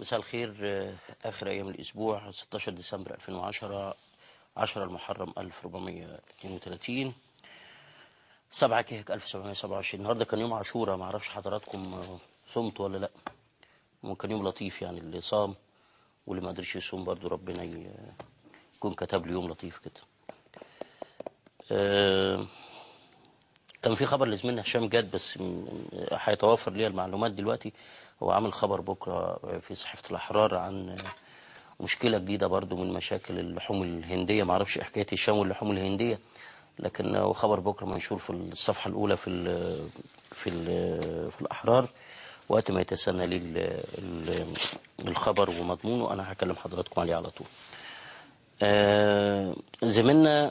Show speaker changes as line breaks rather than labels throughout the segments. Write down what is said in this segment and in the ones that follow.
مساء الخير. آخر أيام الأسبوع 16 ديسمبر 2010، 10 المحرم 1432، 7 كهك 1727. النهارده كان يوم عاشوراء، ما اعرفش حضراتكم صمتوا ولا لا. كان يوم لطيف يعني، اللي صام واللي ما قدرش يصوم برضو ربنا يكون كتب له يوم لطيف كده. كان في خبر لزميلنا هشام جاد، بس هيتوفر لي المعلومات دلوقتي. هو عامل خبر بكره في صحيفه الاحرار عن مشكله جديده برضو من مشاكل اللحوم الهنديه. ما اعرفش حكايه هشام واللحوم الهنديه، لكن هو خبر بكره منشور في الصفحه الاولى في الاحرار. وقت ما يتسنى لي الخبر ومضمونه انا هكلم حضراتكم عليه على طول. زميلنا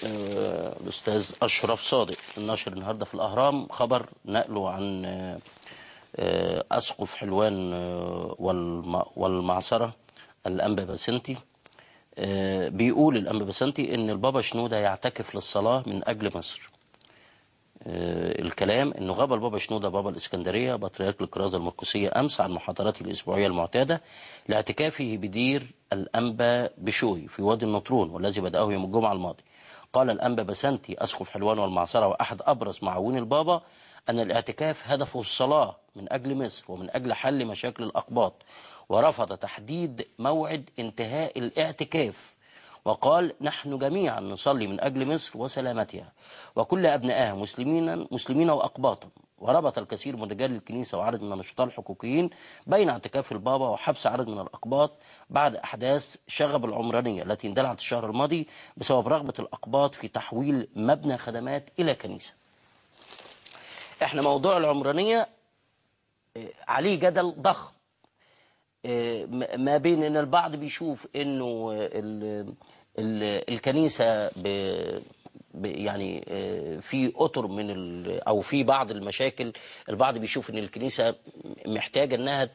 الأستاذ أشرف صادق الناشر النهارده في الأهرام خبر نقله عن أسقف حلوان والمعصرة الأنبا بسنتي. بيقول الأنبا بسنتي إن البابا شنودة يعتكف للصلاة من أجل مصر. الكلام إنه غاب البابا شنودة بابا الإسكندرية بطريرك الكرازة المرقسية أمس عن محاضراته الأسبوعية المعتادة لاعتكافه بدير الأنبا بشوي في وادي النطرون، والذي بدأه يوم الجمعة الماضي. قال الأنبا بسنتي أسقف حلوان والمعصرة وأحد أبرز معاوني البابا أن الاعتكاف هدفه الصلاة من أجل مصر ومن أجل حل مشاكل الأقباط، ورفض تحديد موعد انتهاء الاعتكاف، وقال نحن جميعا نصلي من أجل مصر وسلامتها وكل أبنائها مسلمين وأقباطا. وربط الكثير من رجال الكنيسة وعدد من النشطاء الحقوقيين بين اعتكاف البابا وحبس عدد من الأقباط بعد أحداث شغب العمرانية التي اندلعت الشهر الماضي بسبب رغبة الأقباط في تحويل مبنى خدمات إلى كنيسة. احنا موضوع العمرانية عليه جدل ضخم، ما بين ان البعض بيشوف انه الكنيسه يعني في اطر من او في بعض المشاكل. البعض بيشوف ان الكنيسه محتاجه انها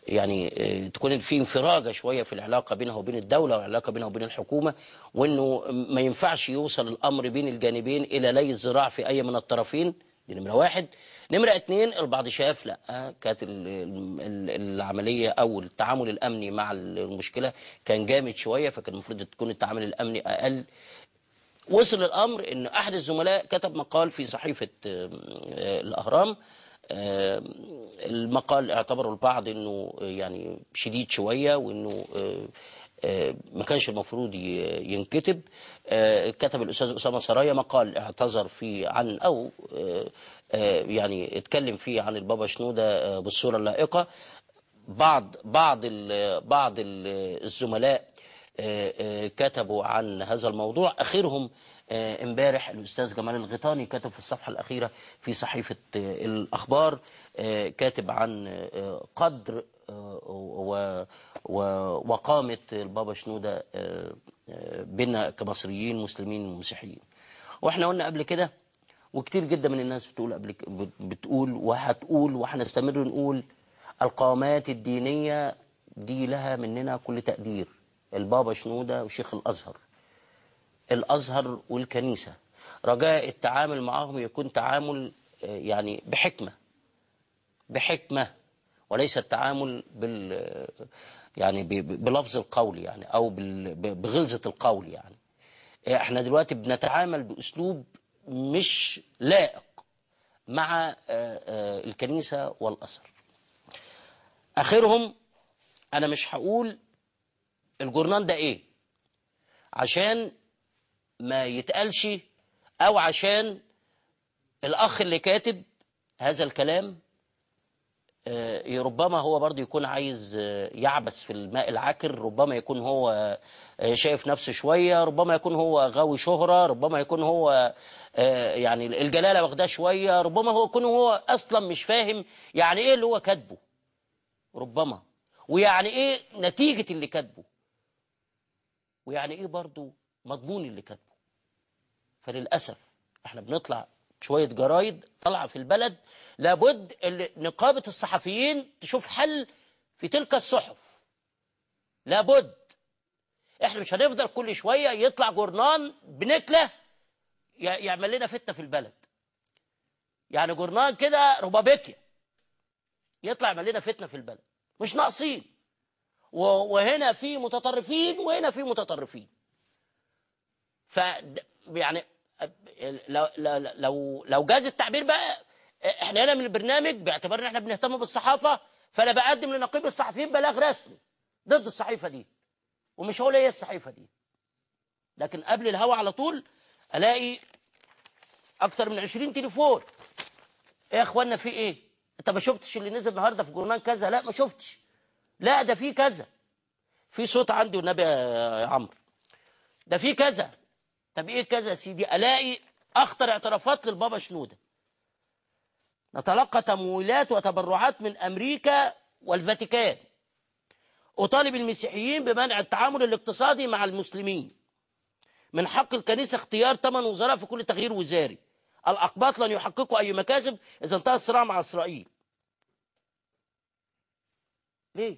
يعني تكون في انفراجه شويه في العلاقه بينها وبين الدوله والعلاقه بينها وبين الحكومه، وانه ما ينفعش يوصل الامر بين الجانبين الى لي الذراع في اي من الطرفين. دي نمره واحد. نمره اتنين، البعض شاف لا، كانت العمليه او التعامل الامني مع المشكله كان جامد شويه، فكان المفروض تكون التعامل الامني اقل. وصل الامر ان احد الزملاء كتب مقال في صحيفه الاهرام. المقال اعتبره البعض انه يعني شديد شويه، وانه ما كانش المفروض ينكتب. كتب الاستاذ اسامه سرايا مقال اعتذر فيه عن او يعني اتكلم فيه عن البابا شنودة بالصوره اللائقه. بعض الزملاء كتبوا عن هذا الموضوع، اخرهم امبارح الاستاذ جمال الغيطاني كتب في الصفحه الاخيره في صحيفه الاخبار، كاتب عن قدر وقامه البابا شنودة بنا كمصريين مسلمين ومسيحيين. واحنا قلنا قبل كده، وكتير جدا من الناس بتقول وهتقول وهنستمر نقول، القامات الدينيه دي لها مننا كل تقدير. البابا شنودة وشيخ الازهر والكنيسه، رجاء التعامل معهم يكون تعامل يعني بحكمه وليس التعامل يعني بلفظ القول يعني، او بغلظه القول يعني. احنا دلوقتي بنتعامل باسلوب مش لائق مع الكنيسه والازهر. اخرهم، انا مش هقول الجورنان ده ايه عشان ما يتقالش، او عشان الاخ اللي كاتب هذا الكلام ربما هو برضه يكون عايز يعبث في الماء العكر، ربما يكون هو شايف نفسه شويه، ربما يكون هو غاوي شهره، ربما يكون هو يعني الجلاله واخداه شويه، ربما هو يكون هو اصلا مش فاهم يعني ايه اللي هو كاتبه، ربما، ويعني ايه نتيجه اللي كاتبه، ويعني ايه برضه مضمون اللي كاتبه. فللاسف احنا بنطلع شويه جرايد طالعه في البلد، لابد نقابه الصحفيين تشوف حل في تلك الصحف. لابد. احنا مش هنفضل كل شويه يطلع جورنان بنكله يعمل لنا فتنه في البلد. يعني جورنان كده ربابيكيا يطلع يعمل لنا فتنه في البلد. مش ناقصين. وهنا في متطرفين وهنا في متطرفين. ف يعني لو جاز التعبير بقى، احنا هنا من البرنامج باعتبارنا احنا بنهتم بالصحافه، فانا بقدم لنقيب الصحفيين بلاغ رسمي ضد الصحيفه دي، ومش هقول ايه الصحيفه دي، لكن قبل الهوا على طول الاقي اكتر من 20 تليفون. ايه يا اخوانا في ايه؟ انت ما شفتش اللي نزل النهارده في جورنال كذا؟ لا ما شفتش. لا ده في كذا، في صوت عندي والنبي يا عمرو، ده في كذا. طب ايه كذا يا سيدي؟ الاقي اخطر اعترافات للبابا شنوده: نتلقى تمويلات وتبرعات من امريكا والفاتيكان، اطالب المسيحيين بمنع التعامل الاقتصادي مع المسلمين، من حق الكنيسه اختيار 8 وزراء في كل تغيير وزاري، الاقباط لن يحققوا اي مكاسب اذا انتهى الصراع مع اسرائيل. ليه؟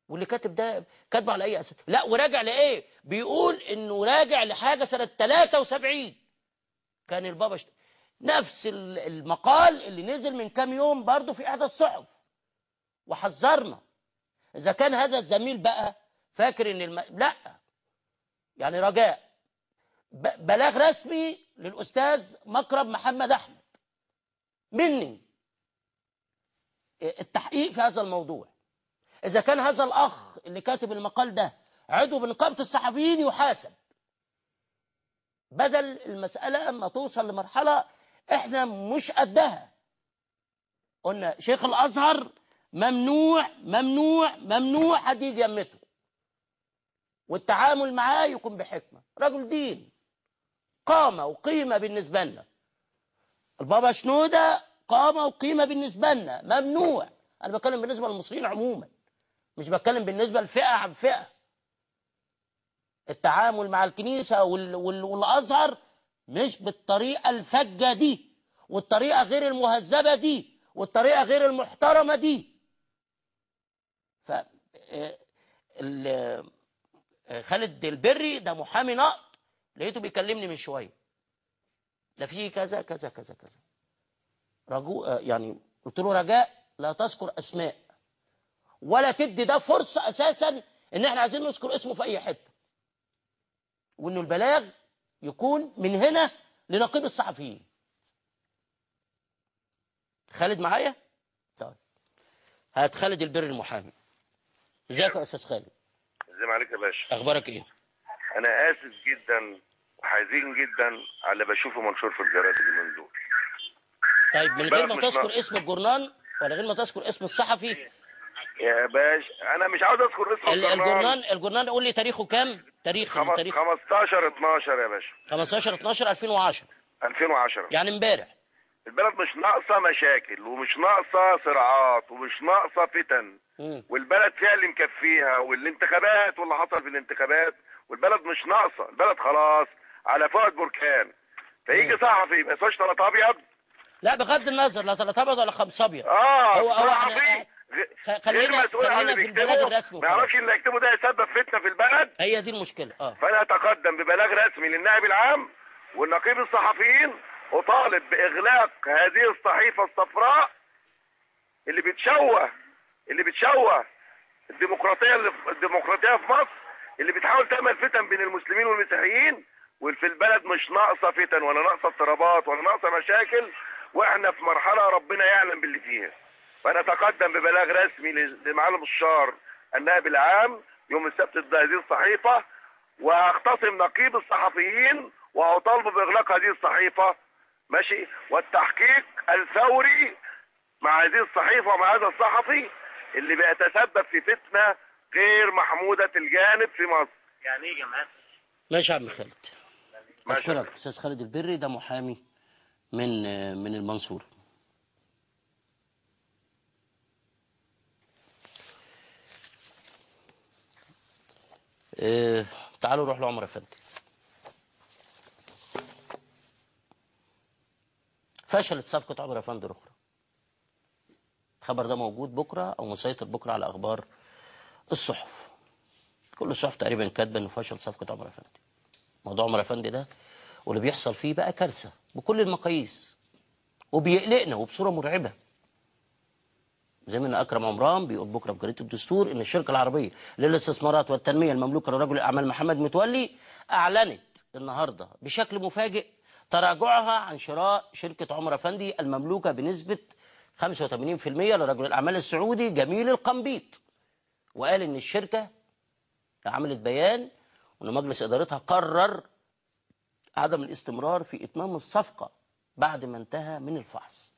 واللي كاتب ده كاتبه على اي اساس؟ لا وراجع لايه؟ بيقول انه راجع لحاجه سنه 73 كان البابا نفس المقال اللي نزل من كام يوم برضه في احدى الصحف وحذرنا. اذا كان هذا الزميل بقى فاكر ان لا، يعني رجاء بلاغ رسمي للاستاذ مكرم محمد احمد مني التحقيق في هذا الموضوع. إذا كان هذا الأخ اللي كاتب المقال ده عضو بنقابة الصحفيين يحاسب، بدل المسألة ما توصل لمرحلة إحنا مش قدها. قلنا شيخ الأزهر ممنوع ممنوع ممنوع حد يجي يمته، والتعامل معاه يكون بحكمة. رجل دين قامة وقيمة بالنسبة لنا. البابا شنودة قامة وقيمة بالنسبة لنا، ممنوع. أنا بتكلم بالنسبة للمصريين عموما، مش بتكلم بالنسبة لفئة عن فئة. التعامل مع الكنيسة والأزهر مش بالطريقة الفجة دي، والطريقة غير المهذبة دي، والطريقة غير المحترمة دي. ف خالد البري ده محامي نقد، لقيته بيكلمني من شوية، ده فيه كذا كذا كذا كذا. يعني قلت له رجاء لا تذكر أسماء، ولا تدي ده فرصة أساسا إن إحنا عايزين نذكر اسمه في أي حتة، وإنه البلاغ يكون من هنا لنقيب الصحفيين. خالد معايا؟ طيب هات خالد البر المحامي. ازيك يا أستاذ خالد؟
ازي عليك يا باشا؟
أخبارك إيه؟
أنا آسف جدا وحزين جدا على اللي بشوفه منشور في الجرايد اليومين دول.
طيب من غير ما تذكر اسم الجورنال ولا غير ما تذكر اسم الصحفي
يا باشا، انا مش عاوز اذكر اسم
الجورنال قول لي تاريخه كام؟ تاريخ
15/12 يا باشا.
15/12/2010.
2010
يعني امبارح.
البلد مش ناقصه مشاكل ومش ناقصه صراعات ومش ناقصه فتن، والبلد فيها اللي مكفيها، والانتخابات واللي حصل في الانتخابات، والبلد مش ناقصه. البلد خلاص على فوق بركان. فيجي صحفي ما يسواش طلط ابيض.
لا بغض النظر لا طلط ابيض ولا خمس ابيض.
هو
صحفي خلينا في البلاغ الرسمي.
ما يعرفش اللي يكتبه ده يسبب فتنه في البلد.
هي دي المشكله.
فانا اتقدم ببلاغ رسمي للنائب العام والنقيب الصحفيين، اطالب باغلاق هذه الصحيفه الصفراء اللي بتشوه الديمقراطيه في مصر، اللي بتحاول تعمل فتن بين المسلمين والمسيحيين. وفي البلد مش ناقصه فتن ولا ناقصه اضطرابات ولا ناقصه مشاكل، واحنا في مرحله ربنا يعلم باللي فيها. فانا اتقدم ببلاغ رسمي لمعالي المستشار النائب العام يوم السبت ضد هذه الصحيفه، وهختصم نقيب الصحفيين واطالبه باغلاق هذه الصحيفه، ماشي، والتحقيق الفوري مع هذه الصحيفه ومع هذا الصحفي اللي بيتسبب في فتنه غير محموده الجانب في مصر.
يعني ايه يا جماعه؟
ماشي يا عم خالد. اشكرك استاذ خالد البري، ده محامي من المنصورة. تعالوا نروح لعمر افندي. فشلت صفقة عمر افندي الاخرى. الخبر ده موجود بكره او مسيطر بكره على اخبار الصحف. كل الصحف تقريبا كاتبه انه فشل صفقة عمر افندي. موضوع عمر افندي ده واللي بيحصل فيه بقى كارثه بكل المقاييس، وبيقلقنا وبصوره مرعبه. زميلنا اكرم عمران بيقول بكره في جريده الدستور ان الشركه العربيه للاستثمارات والتنميه المملوكه لرجل الاعمال محمد متولي اعلنت النهارده بشكل مفاجئ تراجعها عن شراء شركه عمر افندي المملوكه بنسبه 85% لرجل الاعمال السعودي جميل القنبيط. وقال ان الشركه عملت بيان وان مجلس ادارتها قرر عدم الاستمرار في اتمام الصفقه بعد ما انتهى من الفحص.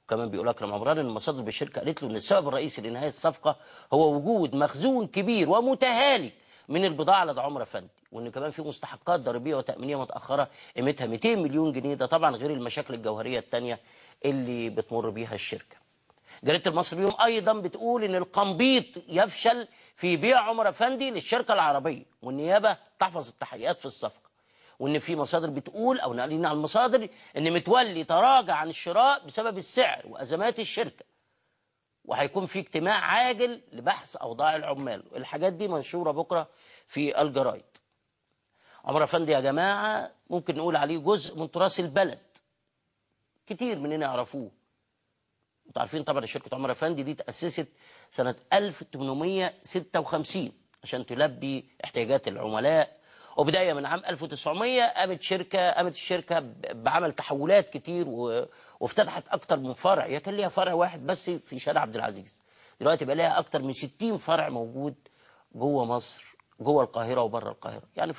وكمان بيقول اكرم عمران ان المصادر بالشركه قالت له ان السبب الرئيسي لانهاء الصفقه هو وجود مخزون كبير ومتهالك من البضاعه لدى عمر افندي، وان كمان في مستحقات ضريبيه وتامينيه متاخره قيمتها 200 مليون جنيه، ده طبعا غير المشاكل الجوهريه الثانيه اللي بتمر بيها الشركه. جريده المصري اليوم ايضا بتقول ان القنبيط يفشل في بيع عمر افندي للشركه العربيه، والنيابه تحفظ التحقيقات في الصفقه، وان في مصادر بتقول او ناقلين على المصادر ان متولي تراجع عن الشراء بسبب السعر وازمات الشركه، وهيكون في اجتماع عاجل لبحث اوضاع العمال. الحاجات دي منشوره بكره في الجرايد. عمر افندي يا جماعه ممكن نقول عليه جزء من تراث البلد، كتير مننا يعرفوه. انتوا عارفين طبعا شركه عمر افندي دي تاسست سنه 1856 عشان تلبي احتياجات العملاء، وبدايه من عام 1900 قامت الشركه بعمل تحولات كتير وافتتحت اكتر من فرع. هي كان ليها فرع واحد بس في شارع عبد العزيز، دلوقتي بقى ليها اكتر من 60 فرع موجود جوه مصر، جوه القاهره وبره القاهره، يعني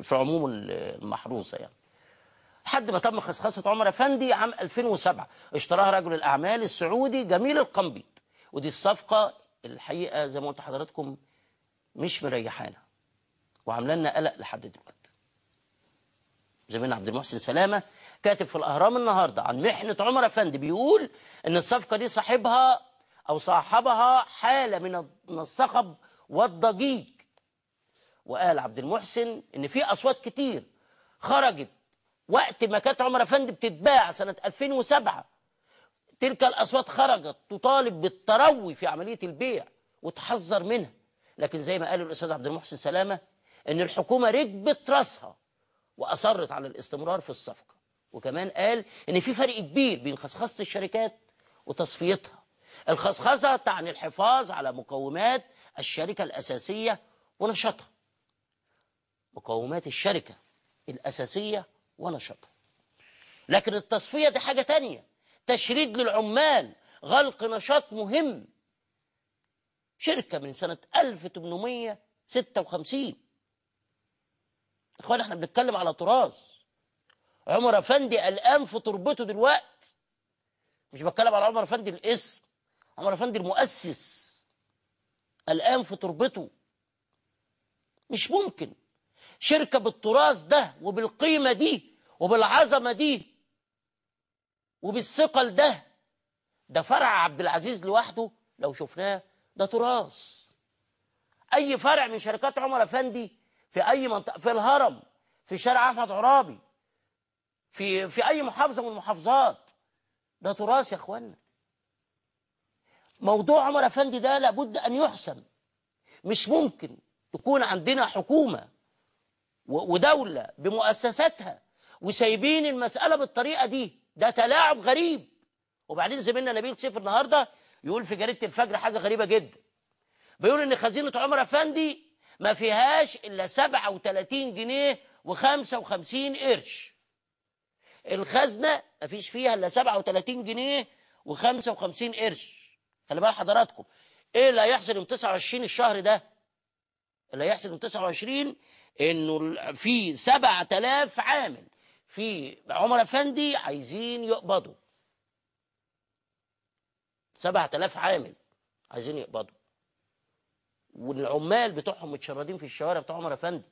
في عموم المحروسه يعني. لحد ما تم خصخصه عمر افندي عام 2007 اشتراها رجل الاعمال السعودي جميل القنبيط، ودي الصفقه الحقيقه زي ما قلت لحضراتكم مش مريحانا وعامله لنا قلق لحد دلوقتي. زميلنا عبد المحسن سلامه كاتب في الاهرام النهارده عن محنه عمر افندي، بيقول ان الصفقه دي صاحبها حاله من الصخب والضجيج. وقال عبد المحسن ان في اصوات كتير خرجت وقت ما كانت عمر افندي بتتباع سنه 2007، تلك الاصوات خرجت تطالب بالتروي في عمليه البيع وتحذر منها، لكن زي ما قال الاستاذ عبد المحسن سلامه ان الحكومه ركبت راسها واصرت على الاستمرار في الصفقه. وكمان قال ان في فرق كبير بين خصخصه الشركات وتصفيتها. الخصخصه تعني الحفاظ على مقومات الشركه الاساسيه ونشاطها، مقومات الشركه الاساسيه ونشاطها. لكن التصفيه دي حاجه تانية، تشريد للعمال، غلق نشاط مهم. شركه من سنه 1856. اخوان احنا بنتكلم على تراث. عمر افندي قلقان في تربته دلوقتي. مش بتكلم على عمر افندي الاسم، عمر افندي المؤسس قلقان في تربته. مش ممكن شركه بالتراث ده وبالقيمه دي وبالعظمه دي وبالثقل ده فرع عبد العزيز لوحده لو شفناه ده تراث. اي فرع من شركات عمر افندي في اي منطقه، في الهرم، في شارع احمد عرابي، في اي محافظه من المحافظات، ده تراث يا اخوانا. موضوع عمر افندي ده لابد ان يحسم. مش ممكن تكون عندنا حكومه ودوله بمؤسساتها وسايبين المساله بالطريقه دي، ده تلاعب غريب. وبعدين زميلنا نبيل سيف النهارده يقول في جريده الفجر حاجه غريبه جدا، بيقول ان خزينه عمر افندي ما فيهاش الا 37 جنيه و55 قرش. الخزنه ما فيش فيها الا 37 جنيه و55 قرش. خلي بال حضراتكم ايه اللي هيحصل يوم 29 الشهر ده؟ اللي هيحصل يوم 29 انه في 7000 عامل في عمر افندي عايزين يقبضوا. 7000 عامل عايزين يقبضوا، والعمال بتوعهم متشردين في الشوارع بتوع عمر افندي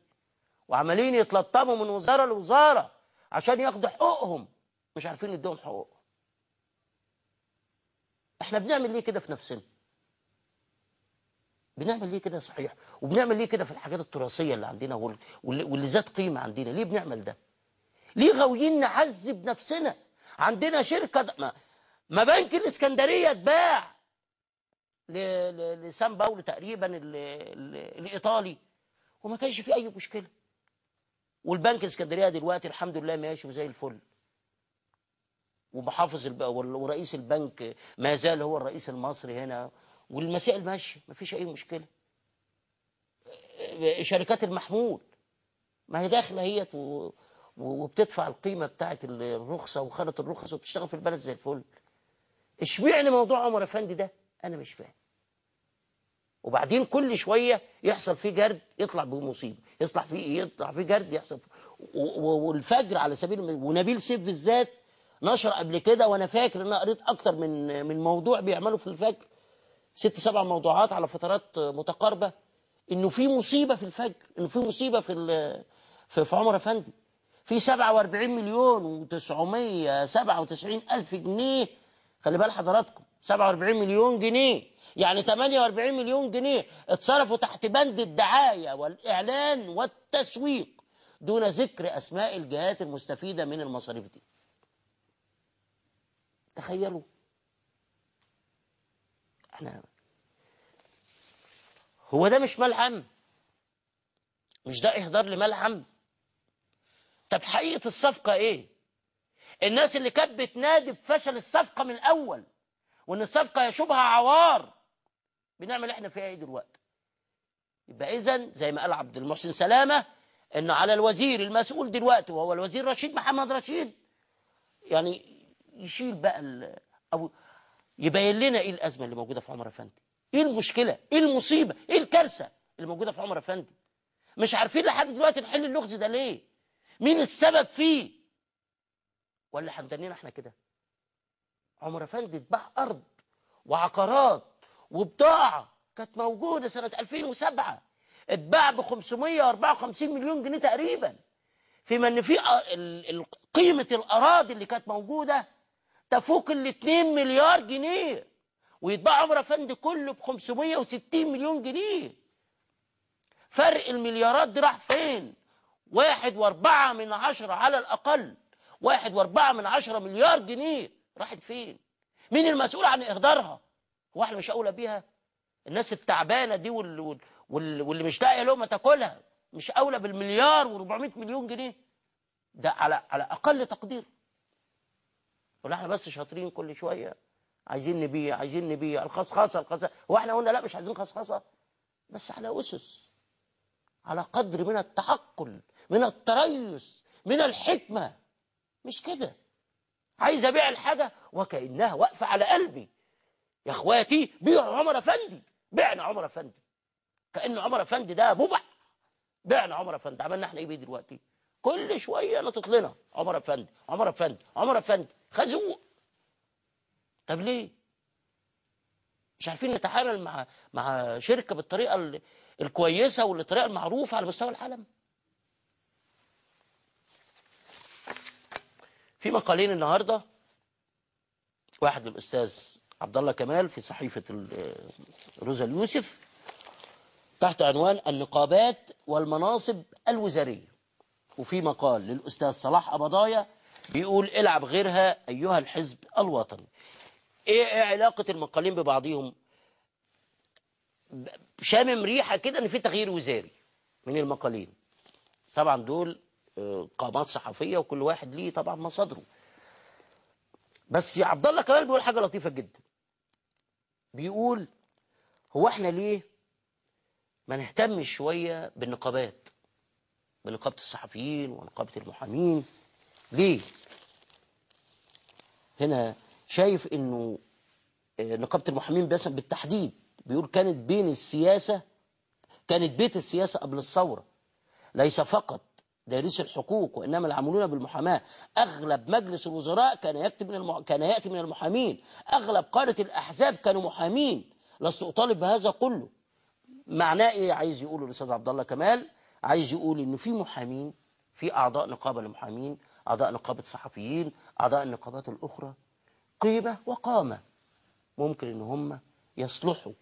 وعمالين يتلطموا من وزاره لوزاره عشان ياخدوا حقوقهم، مش عارفين يدوهم حقوقهم. احنا بنعمل ليه كده في نفسنا؟ بنعمل ليه كده صحيح؟ وبنعمل ليه كده في الحاجات التراثيه اللي عندنا واللي ذات قيمه عندنا؟ ليه بنعمل ده؟ ليه غاويين نعذب نفسنا؟ عندنا شركه ما بنك الاسكندريه اتباع لسان باولو تقريبا الايطالي وما كانش فيه اي مشكله، والبنك الاسكندريه دلوقتي الحمد لله ماشي وزي الفل. ومحافظ ورئيس البنك ما زال هو الرئيس المصري هنا، والمسائل ماشيه ما فيش اي مشكله. شركات المحمول ما هي داخله هي وبتدفع القيمه بتاعه الرخصه وخدت الرخص وبتشتغل في البلد زي الفل. اشمعنى موضوع عمر افندي ده؟ انا مش فاهم. وبعدين كل شويه يحصل فيه جرد يطلع بمصيبه، يطلع فيه جرد يحصل والفجر على سبيل ونبيل سيف بالذات نشر قبل كده، وانا فاكر ان انا قريت اكتر من موضوع بيعملوا في الفجر 6 7 موضوعات على فترات متقاربه، انه في مصيبه في الفجر، انه في مصيبه في عمر افندي، في 47 مليون و997 الف جنيه. خلي بال حضراتكم 47 مليون جنيه يعني 48 مليون جنيه اتصرفوا تحت بند الدعايه والاعلان والتسويق دون ذكر اسماء الجهات المستفيده من المصاريف دي. تخيلوا. هو ده مش ملعب؟ مش ده اهدار لملعب؟ طب حقيقه الصفقه ايه؟ الناس اللي كانت بتنادي بفشل الصفقه من الاول وان الصفقه يشوبها عوار، بنعمل احنا فيها ايه دلوقتي؟ يبقى اذا زي ما قال عبد المحسن سلامه انه على الوزير المسؤول دلوقتي وهو الوزير رشيد محمد رشيد يعني يشيل بقى او يبين لنا ايه الازمه اللي موجوده في عمر افندي، ايه المشكله، ايه المصيبه، ايه الكارثه اللي موجوده في عمر افندي. مش عارفين لحد دلوقتي نحل اللغز ده ليه؟ مين السبب فيه؟ ولا هندنينا احنا كده؟ عمر افندي اتباع ارض وعقارات وبضاعه كانت موجوده سنه 2007 اتباع ب 554 مليون جنيه تقريبا، فيما ان في قيمه الاراضي اللي كانت موجوده تفوق ال 2 مليار جنيه، ويتباع عمر افندي كله ب 560 مليون جنيه. فرق المليارات دي راح فين؟ 1.4 على الاقل، 1.4 مليار جنيه راحت فين؟ مين المسؤول عن اهدارها؟ هو احنا مش اولى بيها؟ الناس التعبانه دي واللي مش لاقيه لقمه تاكلها مش اولى بالمليار و400 مليون جنيه؟ ده على اقل تقدير. ولا احنا بس شاطرين كل شويه عايزين نبيع الخصخصه. هو احنا قلنا لا مش عايزين خصخصه؟ بس على اسس، على قدر من التعقل، من التريث، من الحكمه. مش كده عايز ابيع الحاجه وكانها واقفه على قلبي. يا اخواتي بيعوا عمر افندي، بعنا عمر افندي كأن عمر افندي ده بوبع. بعنا عمر افندي، عملنا احنا ايه بيه دلوقتي؟ كل شويه نطط لنا عمر افندي عمر افندي عمر افندي، خازوق. طب ليه؟ مش عارفين نتعامل مع شركه بالطريقه الكويسه والطريقه المعروفه على مستوى العالم؟ في مقالين النهارده، واحد للاستاذ عبد الله كمال في صحيفه روزا اليوسف تحت عنوان النقابات والمناصب الوزاريه، وفي مقال للاستاذ صلاح قبضايا بيقول العب غيرها ايها الحزب الوطني. ايه علاقه المقالين ببعضهم؟ شامم ريحه كده ان في تغيير وزاري من المقالين. طبعا دول قامات صحفيه وكل واحد ليه طبعا مصادره. بس يا عبد الله كمال بيقول حاجه لطيفه جدا، بيقول هو احنا ليه ما نهتمش شويه بالنقابات، بنقابه الصحفيين ونقابه المحامين؟ ليه؟ هنا شايف انه نقابه المحامين بس بالتحديد بيقول كانت بيت السياسه قبل الثوره، ليس فقط دارسي الحقوق وانما العاملون بالمحاماه. اغلب مجلس الوزراء كان ياتي من المحامين، اغلب قاده الاحزاب كانوا محامين. لست اطالب بهذا كله. معناه ايه عايز يقوله الاستاذ عبد الله كمال؟ عايز يقول انه في محامين، في اعضاء نقابه للمحامين، اعضاء نقابه الصحفيين، اعضاء النقابات الاخرى، قيمه وقامه ممكن ان هم يصلحوا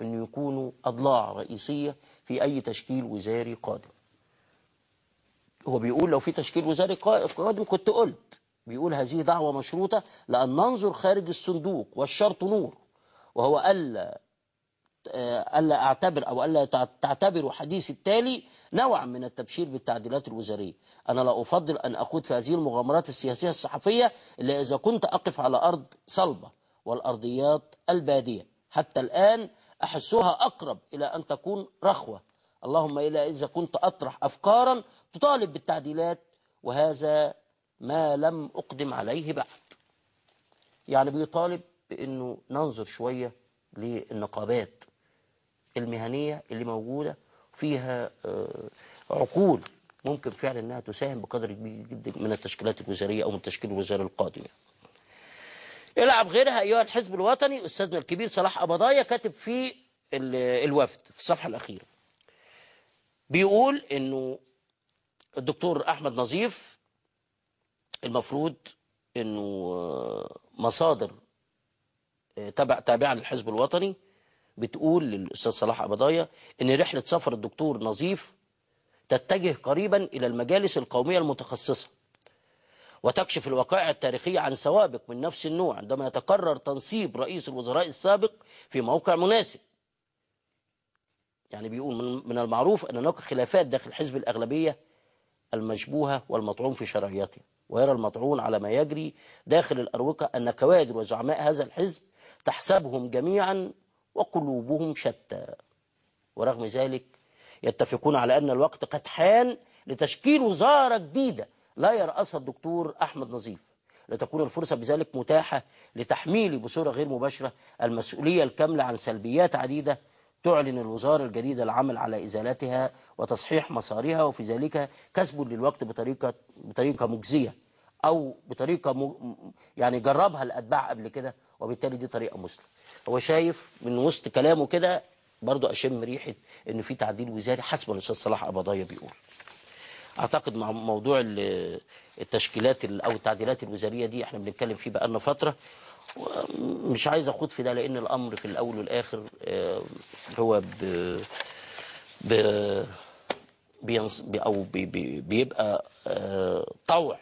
ان يكونوا اضلاع رئيسيه في اي تشكيل وزاري قادم. هو بيقول لو في تشكيل وزاري قادم كنت قلت، بيقول هذه دعوه مشروطه لان ننظر خارج الصندوق والشرط نور، وهو الا ألا أعتبر أو ألا تعتبروا حديث التالي نوعا من التبشير بالتعديلات الوزارية. أنا لا أفضل أن أخوض في هذه المغامرات السياسية الصحفية إلا إذا كنت أقف على أرض صلبة، والأرضيات البادية حتى الآن أحسها أقرب إلى أن تكون رخوة، اللهم إلا إذا كنت أطرح أفكارا تطالب بالتعديلات، وهذا ما لم أقدم عليه بعد. يعني بيطالب بأنه ننظر شوية للنقابات المهنية اللي موجودة فيها عقول ممكن فعلا أنها تساهم بقدر كبير جدا من التشكيلات الوزارية أو من التشكيل الوزاري القادم. العب غيرها أيها الحزب الوطني. أستاذنا الكبير صلاح قبضايا كاتب في الوفد في الصفحة الأخيرة بيقول أنه الدكتور أحمد نظيف المفروض أنه مصادر تابعة للحزب الوطني بتقول للأستاذ صلاح قبضايا أن رحلة سفر الدكتور نظيف تتجه قريبا إلى المجالس القومية المتخصصة، وتكشف الوقائع التاريخية عن سوابق من نفس النوع عندما يتكرر تنصيب رئيس الوزراء السابق في موقع مناسب. يعني بيقول من المعروف أن هناك خلافات داخل حزب الأغلبية المشبوهة والمطعون في شرعيته، ويرى المطعون على ما يجري داخل الأروقة أن كوادر وزعماء هذا الحزب تحسبهم جميعا وقلوبهم شتى، ورغم ذلك يتفقون على أن الوقت قد حان لتشكيل وزارة جديدة لا يرأسها الدكتور أحمد نظيف، لتكون الفرصة بذلك متاحة لتحميل بصورة غير مباشرة المسؤولية الكاملة عن سلبيات عديدة تعلن الوزارة الجديدة العمل على إزالتها وتصحيح مسارها، وفي ذلك كسب للوقت بطريقة مجزية أو بطريقة يعني جربها الأتباع قبل كده، وبالتالي دي طريقة مسلمة. هو شايف من وسط كلامه كده برضو أشم ريحة إنه في تعديل وزاري حسب الأستاذ صلاح قبضايا بيقول. أعتقد مع موضوع التشكيلات أو التعديلات الوزارية دي احنا بنتكلم فيه بقالنا فترة، ومش عايز أخوض في ده لأن الأمر في الأول والآخر هو بيبقى طوع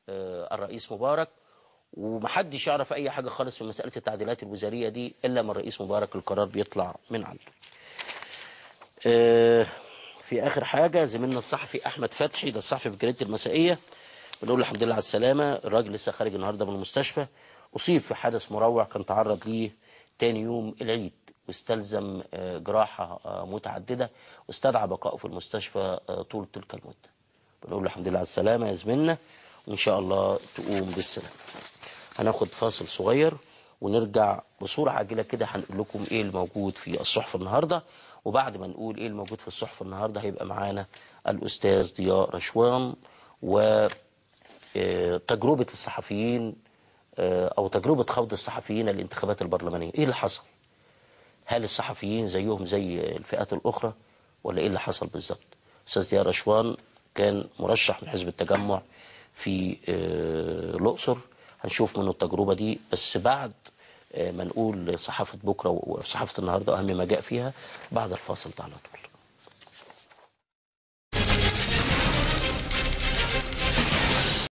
الرئيس مبارك، ومحدش يعرف أي حاجة خالص في مسألة التعديلات الوزارية دي إلا من الرئيس مبارك القرار بيطلع من عنده. في آخر حاجة زميلنا الصحفي أحمد فتحي، ده الصحفي في جريدة المسائية، بنقول له الحمد لله على السلامة. الراجل لسه خارج النهارده من المستشفى، أصيب في حادث مروع كان تعرض ليه تاني يوم العيد، واستلزم جراحة متعددة، واستدعى بقائه في المستشفى طول تلك المدة. بنقول له الحمد لله على السلامة يا زميلنا، وإن شاء الله تقوم بالسلامة. هناخد فاصل صغير ونرجع بصورة عاجلة كده هنقول لكم إيه الموجود في الصحف النهارده، وبعد ما نقول إيه الموجود في الصحف النهارده هيبقى معانا الأستاذ ضياء رشوان وتجربة الصحفيين أو تجربة خوض الصحفيين الانتخابات البرلمانية. إيه اللي حصل؟ هل الصحفيين زيهم زي الفئات الأخرى ولا إيه اللي حصل بالظبط؟ أستاذ ضياء رشوان كان مرشح من حزب التجمع في الأقصر، هنشوف منه التجربة دي بس بعد ما نقول صحافة بكرة وصحافة النهاردة أهم ما جاء فيها بعد الفاصل ده على طول.